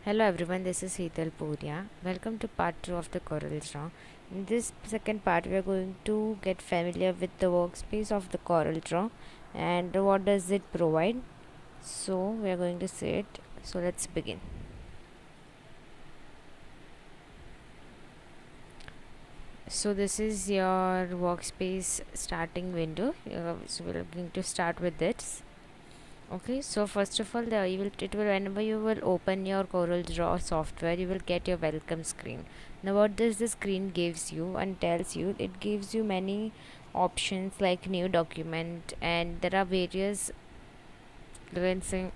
Hello everyone, this is Hetal Purya. Welcome to part 2 of the CorelDRAW. In this second part, we are going to get familiar with the workspace of the CorelDRAW and what does it provide. So we are going to see it. So let's begin. So this is your workspace starting window. So we're going to start with this. Okay, so first of all, whenever you will open your CorelDRAW software, you will get your welcome screen. Now, what does the screen gives you and tells you? It gives you many options like new document, and there are various, you can say,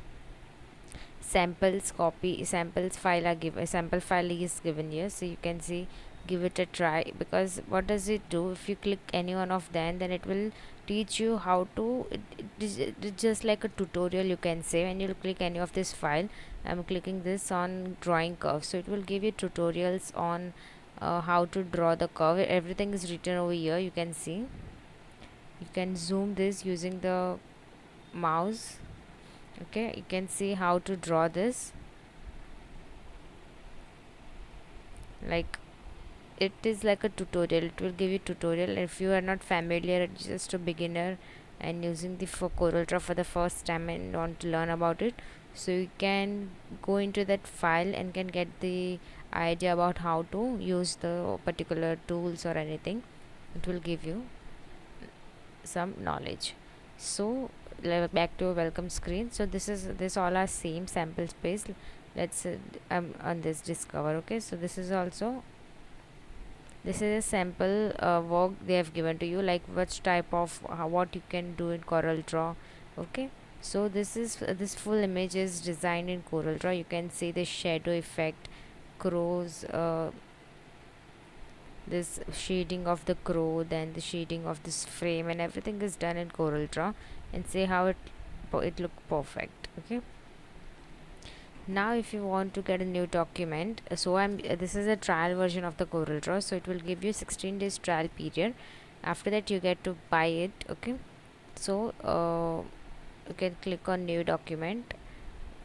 samples file are given. A sample file is given here, so you can see, give it a try. Because what does it do? If you click any one of them, then it will teach you how to it's just like a tutorial, you can say. When you click any of this file, I'm clicking this on drawing curve, so it will give you tutorials on how to draw the curve. Everything is written over here, you can see. You can zoom this using the mouse. Okay, you can see how to draw this. Like, it is like a tutorial, it will give you tutorial. If you are not familiar, just a beginner and using the for CorelDRAW for the first time and want to learn about it, so you can go into that file and can get the idea about how to use the particular tools or anything. It will give you some knowledge. So back to a welcome screen. So this all are same sample space. Let's on this discover. Okay, so this is a sample work they have given to you, like which type of what you can do in CorelDRAW. Okay, so this full image is designed in CorelDRAW. You can see the shadow effect, crows, this shading of the crow, then the shading of this frame, and everything is done in CorelDRAW. And see how it look perfect. Okay, now if you want to get a new document, so I'm this is a trial version of the CorelDRAW, so it will give you 16 days trial period. After that you get to buy it. Okay, so you can click on new document.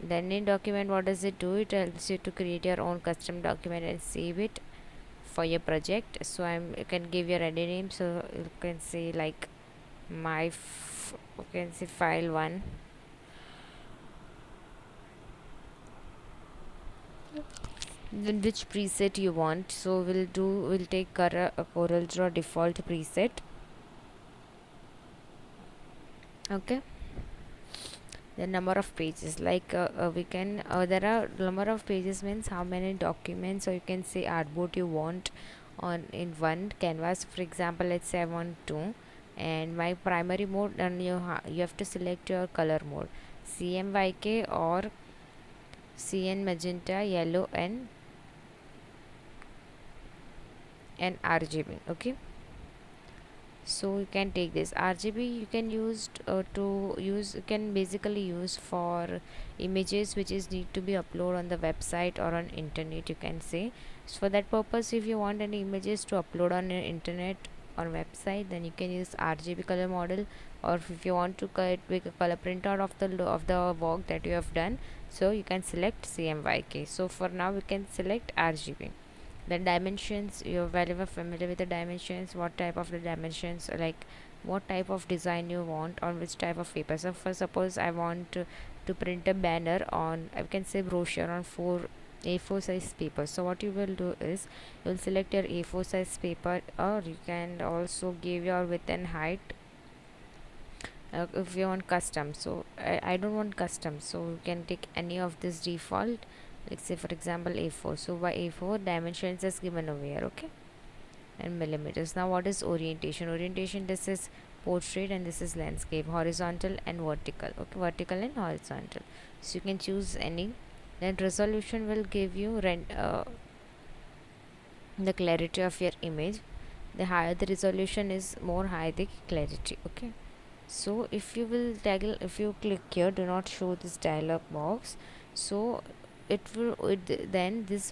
Then in document, what does it do? It helps you to create your own custom document and save it for your project. So you can give your ready name, so you can say like you can say file 1. Then which preset you want, so we'll take a CorelDRAW default preset. Okay, the number of pages, like we can there are number of pages means how many documents, or you can say artboard you want on in one canvas. For example, let's say I want two, and my primary mode, and you have to select your color mode, CMYK or CN magenta, yellow, and RGB. Okay, so you can take this RGB, you can use you can basically use for images which is need to be uploaded on the website or on internet, you can say. So for that purpose, if you want any images to upload on your internet or website, then you can use RGB color model. Or if you want to make a color printout of the work that you have done, so you can select CMYK. So for now we can select RGB. Then dimensions, you're very well familiar with the dimensions, what type of the dimensions, like what type of design you want on which type of paper. So for suppose I want to print a banner on, I can say brochure on 4 A4 size paper. So what you will do is you'll select your A4 size paper, or you can also give your width and height. If you want custom, so I don't want custom, so you can take any of this default. Let's say for example A4, so by A4 dimensions is given over here. Okay, and millimeters. Now what is orientation? This is portrait and this is landscape, horizontal and vertical. Okay, vertical and horizontal, so you can choose any. Then resolution will give you the clarity of your image. The higher the resolution is, more high the clarity. Okay, so if you will toggle, if you click here, do not show this dialog box, so then this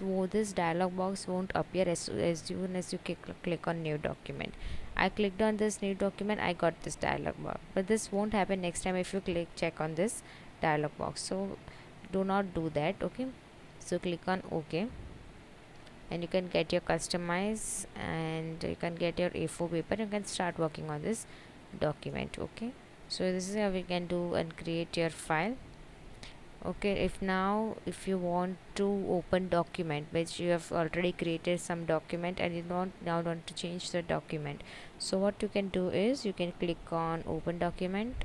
dialog box won't appear as soon as you click on new document. I clicked on this new document, I got this dialog box, but this won't happen next time if you check on this dialog box. So do not do that. Okay, So click on OK, and you can get your customize, and you can get your A4 paper. You can start working on this document. Okay, so this is how we can do and create your file. Okay, if you want to open document which you have already created some document and you don't now want to change the document, so what you can do is you can click on open document,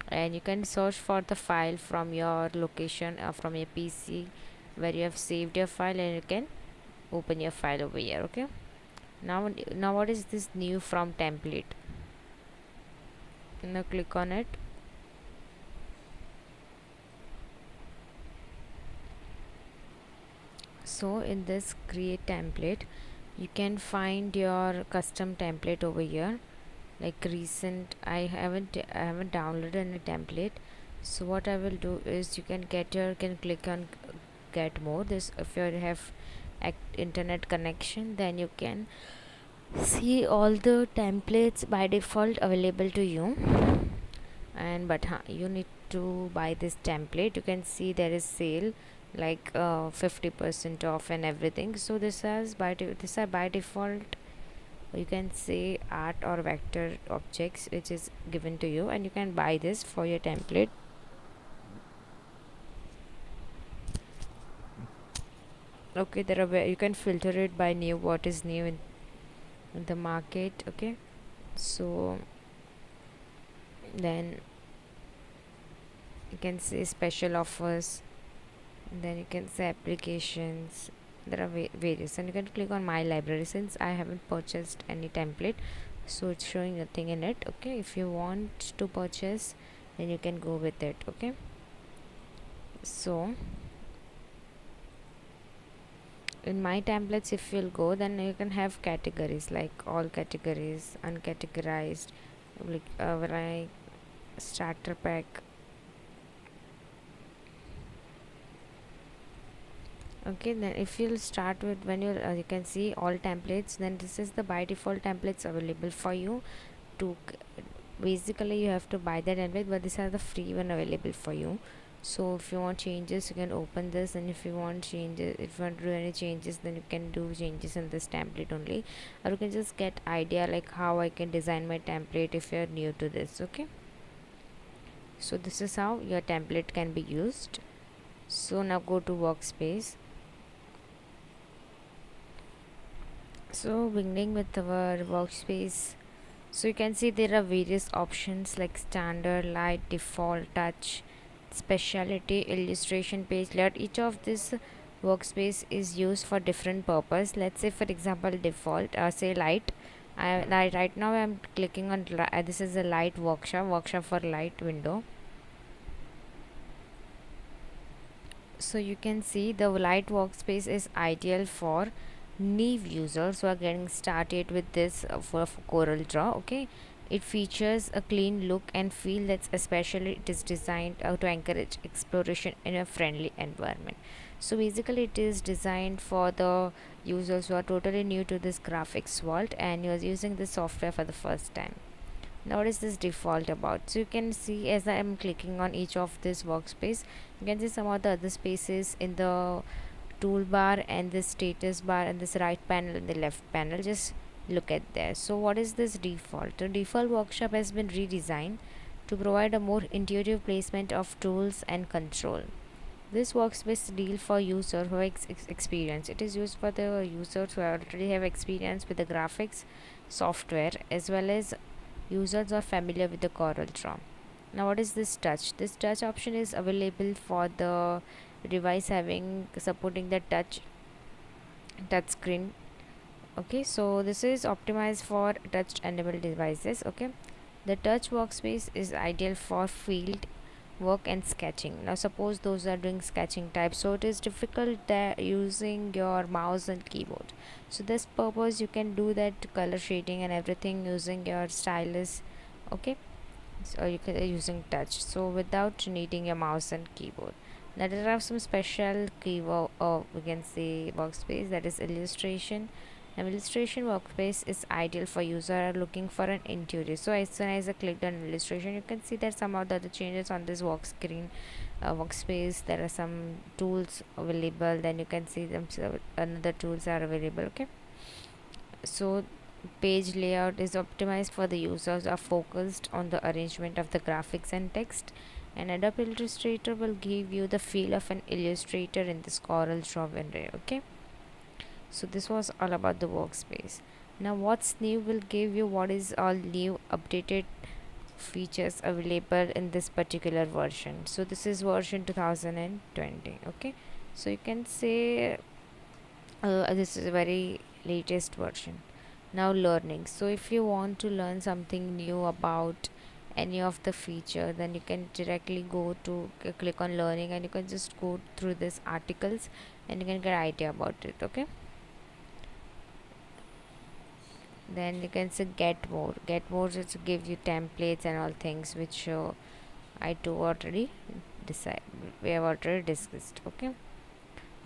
and you can search for the file from your location, from your PC where you have saved your file, and you can open your file over here. Okay, now what is this new from template? Now click on it. So in this create template, you can find your custom template over here, like recent. I haven't downloaded any template. So what I will do is you can click on get more. This, if you have internet connection, then you can see all the templates by default available to you. And but you need to buy this template. You can see there is sale, like 50% off and everything. So these are by default, you can say art or vector objects which is given to you, and you can buy this for your template. Okay, there are you can filter it by new, what is new in the market. Okay, so then you can say special offers, then you can say applications. There are various, and you can click on my library. Since I haven't purchased any template, so it's showing nothing in it. Okay, if you want to purchase, then you can go with it. Okay, so in my templates, if you'll go, then you can have categories like all categories, uncategorized, like starter pack. Okay, then if you'll start with, when you can see all templates, then this is the by default templates available for you to basically you have to buy that template, but these are the free one available for you. So if you want changes, you can open this, and if you want changes, if you want to do any changes, then you can do changes in this template only, or you can just get idea like how I can design my template if you're new to this. Okay, so this is how your template can be used. So now go to workspace. So beginning with our workspace, so you can see there are various options like standard, light, default, touch, specialty, illustration, page layout. Each of this workspace is used for different purpose. Let's say for example default, say light. Right now I'm clicking on this is a light workshop for light window. So you can see the light workspace is ideal for new users who are getting started with this for Corel Draw. Okay, it features a clean look and feel, that's especially it is designed to encourage exploration in a friendly environment. So basically it is designed for the users who are totally new to this graphics world and you're using this software for the first time. Now what is this default about? So you can see as I am clicking on each of this workspace, you can see some of the other spaces in the toolbar and this status bar and this right panel and the left panel. Just look at there. So what is this default? The default workshop has been redesigned to provide a more intuitive placement of tools and control. This workspace deal for user who experience. It is used for the users who already have experience with the graphics software, as well as users are familiar with the Corel Draw. Now what is this touch? This touch option is available for the device having supporting the touch screen. Okay, so this is optimized for touch enabled devices. Okay, the touch workspace is ideal for field work and sketching. Now suppose those are doing sketching type, so it is difficult that using your mouse and keyboard. So this purpose you can do that color shading and everything using your stylus. Okay, so you can using touch, so without needing your mouse and keyboard. Now there are some special keyword, we can say workspace, that is illustration. An illustration workspace is ideal for user looking for an intuitive. So as soon as I clicked on illustration, you can see that some of the other changes on this workspace. There are some tools available. Then you can see them. So another tools are available. Okay. So page layout is optimized for the users are focused on the arrangement of the graphics and text, and Adobe Illustrator will give you the feel of an illustrator in this Corel Draw window. Okay, so this was all about the workspace. Now what's new will give you what is all new updated features available in this particular version. So this is version 2020. Okay, so you can say this is a very latest version. Now learning, so if you want to learn something new about any of the feature, then you can directly go to click on learning, and you can just go through these articles and you can get idea about it. Okay, then you can say get more just give you templates and all things which I too already decide we have already discussed. Okay,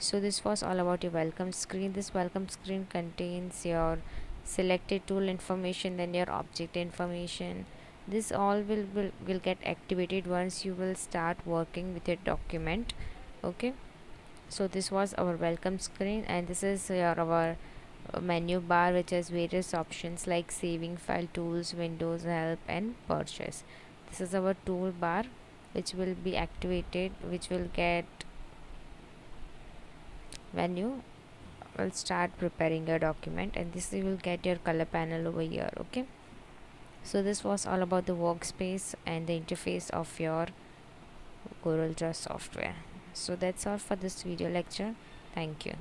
so this was all about your welcome screen. This welcome screen contains your selected tool information, then your object information. This all will get activated once you will start working with your document. Okay, so this was our welcome screen, and this is our menu bar, which has various options like saving file, tools, windows, help, and purchase. This is our toolbar which will be activated, which will get when you will start preparing your document, and this you will get your color panel over here. Okay, so this was all about the workspace and the interface of your Corel Draw software. So that's all for this video lecture. Thank you.